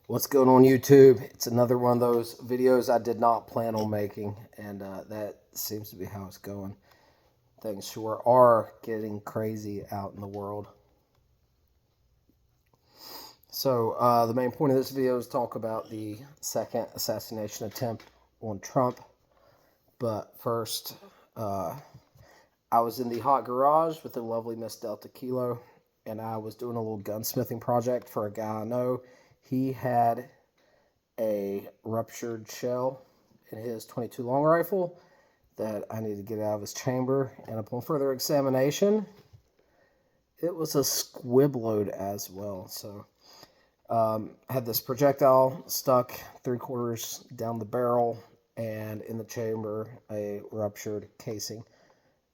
What's going on YouTube? It's another one of those videos I did not plan on making, and that seems to be how it's going. Things sure are getting crazy out in the world. So the main point of this video is talk about the second assassination attempt on Trump. But first, I was in the hot garage with the lovely Miss Delta Kilo, and I was doing a little gunsmithing project for a guy I know. He had a ruptured shell in his 22 long rifle that I need to get out of his chamber, and upon further examination, it was a squib load as well. So I had this projectile stuck 3/4 down the barrel, and in the chamber a ruptured casing.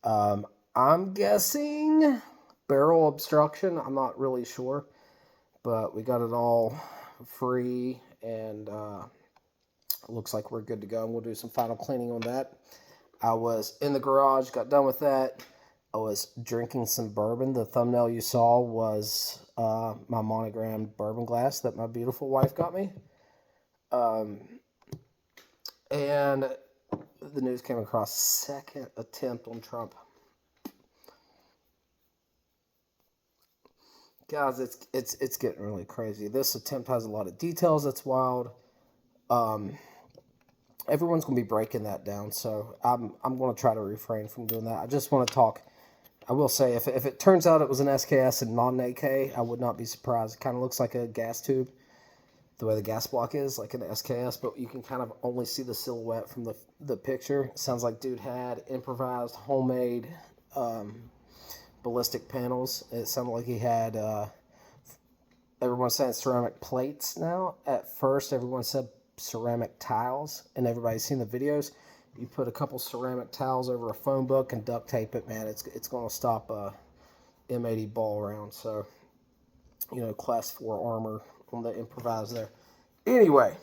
I'm guessing barrel obstruction. I'm not really sure, but we got it all free, and looks like we're good to go. And we'll do some final cleaning on that. I was in the garage, got done with that. I was drinking some bourbon. The thumbnail you saw was my monogrammed bourbon glass that my beautiful wife got me. And the news came across second attempt on Trump. Guys, it's getting really crazy. This attempt has a lot of details. That's wild. Everyone's going to be breaking that down, so I'm going to try to refrain from doing that. I just want to talk. I will say, if it turns out it was an SKS and not an AK, I would not be surprised. It kind of looks like a gas tube, the way the gas block is, like an SKS, but you can kind of only see the silhouette from the picture. It sounds like dude had improvised, homemade ballistic panels. It sounded like he had, everyone's saying ceramic plates now. At first, everyone said ceramic tiles, and everybody's seen the videos. You put a couple ceramic tiles over a phone book and duct tape it, man, it's going to stop a M80 ball round. So, class 4 armor on the improvised there. Anyway,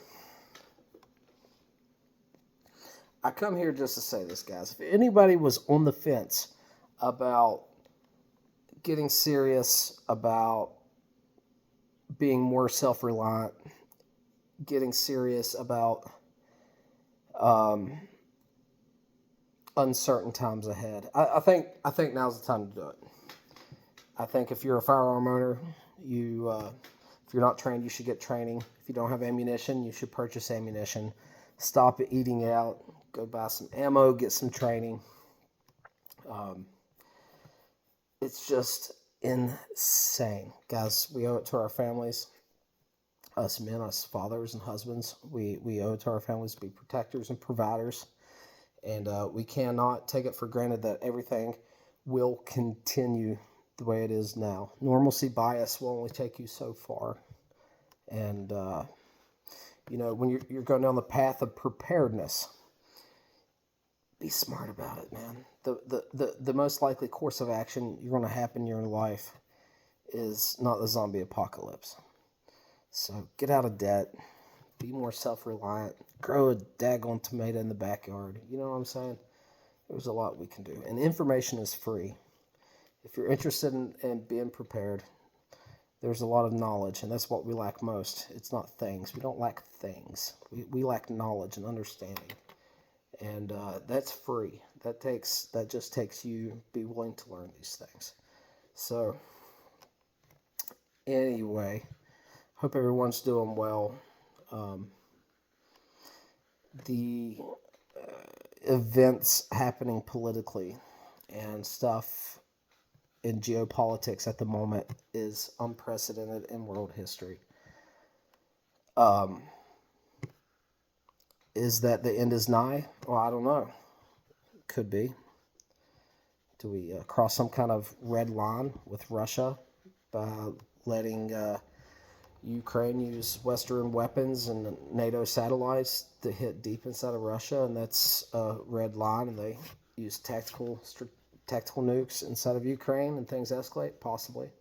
I come here just to say this, guys. If anybody was on the fence about getting serious about being more self-reliant, getting serious about uncertain times ahead, I think now's the time to do it. I think if you're a firearm owner, if you're not trained, you should get training. If you don't have ammunition, you should purchase ammunition. Stop eating out. Go buy some ammo. Get some training. It's just insane, guys. We owe it to our families, us men, us fathers and husbands. We owe it to our families to be protectors and providers. And we cannot take it for granted that everything will continue the way it is now. Normalcy bias will only take you so far. And, when you're going down the path of preparedness, be smart about it, man. The most likely course of action you're going to happen in your life is not the zombie apocalypse. So get out of debt. Be more self-reliant. Grow a daggone tomato in the backyard. You know what I'm saying? There's a lot we can do. And information is free. If you're interested in being prepared, there's a lot of knowledge, and that's what we lack most. It's not things. We don't lack things. We lack knowledge and understanding. And that's free. That just takes you be willing to learn these things. So, anyway, hope everyone's doing well. The events happening politically and stuff in geopolitics at the moment is unprecedented in world history. Is that the end is nigh? Well, I don't know. Could be. Do we cross some kind of red line with Russia by letting Ukraine use Western weapons and NATO satellites to hit deep inside of Russia, and that's a red line, and they use tactical nukes inside of Ukraine, and things escalate? Possibly.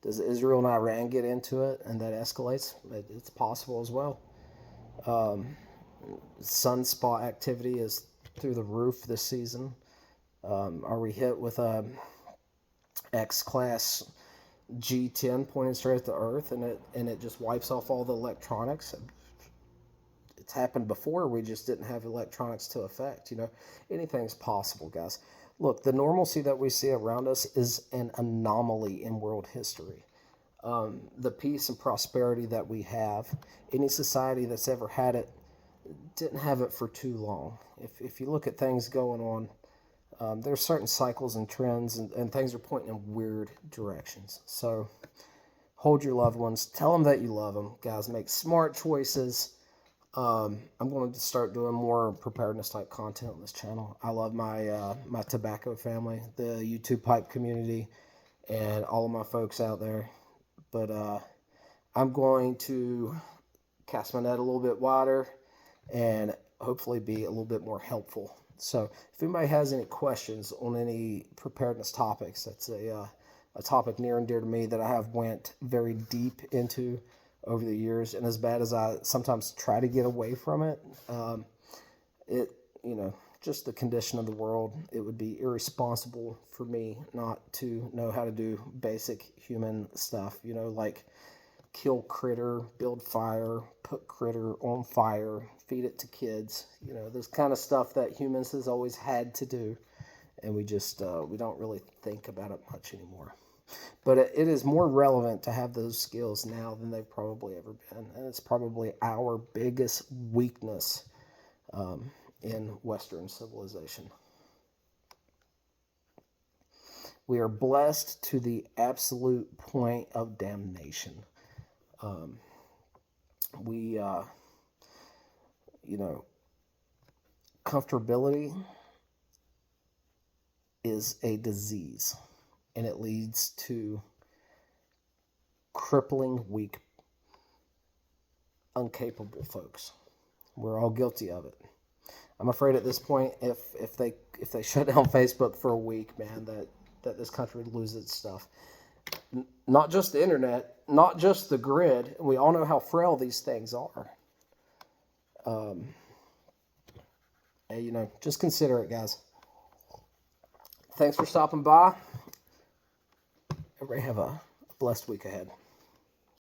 Does Israel and Iran get into it, and that escalates? It's possible as well. Sunspot activity is through the roof this season. Are we hit with a X-class G10 pointed straight at the Earth, and it just wipes off all the electronics. It's happened before. We just didn't have electronics to affect. Anything's possible, guys. Look, the normalcy that we see around us is an anomaly in world history. The peace and prosperity that we have, any society that's ever had it didn't have it for too long. If you look at things going on, there's certain cycles and trends, and things are pointing in weird directions. So hold your loved ones. Tell them that you love them. Guys, make smart choices. I'm going to start doing more preparedness type content on this channel. I love my tobacco family, the YouTube pipe community, and all of my folks out there. But I'm going to cast my net a little bit wider and hopefully be a little bit more helpful. So if anybody has any questions on any preparedness topics, that's a topic near and dear to me that I have went very deep into over the years, and as bad as I sometimes try to get away from it, just the condition of the world, it would be irresponsible for me not to know how to do basic human stuff, like kill critter, build fire, put critter on fire, feed it to kids, this kind of stuff that humans has always had to do, and we just we don't really think about it much anymore. But it is more relevant to have those skills now than they've probably ever been. And it's probably our biggest weakness in Western civilization. We are blessed to the absolute point of damnation. Comfortability is a disease. And it leads to crippling, weak, incapable folks. We're all guilty of it. I'm afraid at this point, if they shut down Facebook for a week, man, that this country would lose its stuff. Not just the internet, not just the grid. We all know how frail these things are. Just consider it, guys. Thanks for stopping by. Everybody have a blessed week ahead.